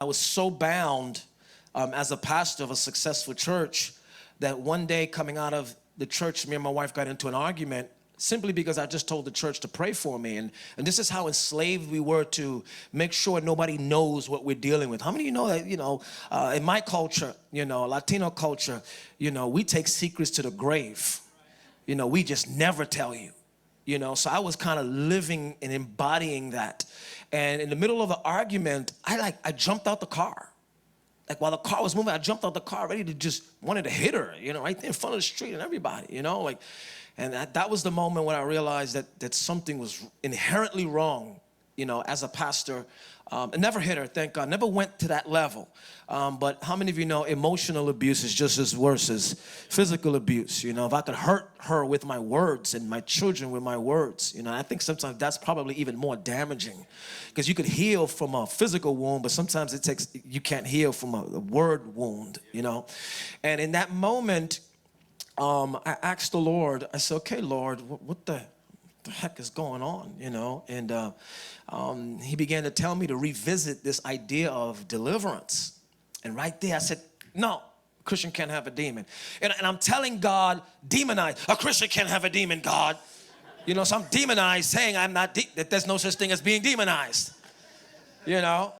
I was so bound as a pastor of a successful church that one day coming out of the church, me and my wife got into an argument simply because I just told the church to pray for me. And this is how enslaved we were to make sure nobody knows what we're dealing with. How many of you know that, in my culture, Latino culture, we take secrets to the grave. We just never tell you. So I was kind of living and embodying that. And in the middle of an argument, I jumped out the car. Like while the car was moving, I jumped out the car ready to just wanted to hit her, right there in front of the street and everybody, and that was the moment when I realized that something was inherently wrong, as a pastor. I never hit her, thank God, never went to that level. But how many of you know emotional abuse is just as worse as physical abuse? If I could hurt her with my words and my children with my words, I think sometimes that's probably even more damaging, because you could heal from a physical wound, but sometimes you can't heal from a word wound, And in that moment, I asked the Lord, I said, okay, Lord, what the heck is going on, And he began to tell me to revisit this idea of deliverance. And right there I said, no, a Christian can't have a demon. And I'm telling God, demonize. A Christian can't have a demon, God. So I'm demonized, saying I'm not, that there's no such thing as being demonized,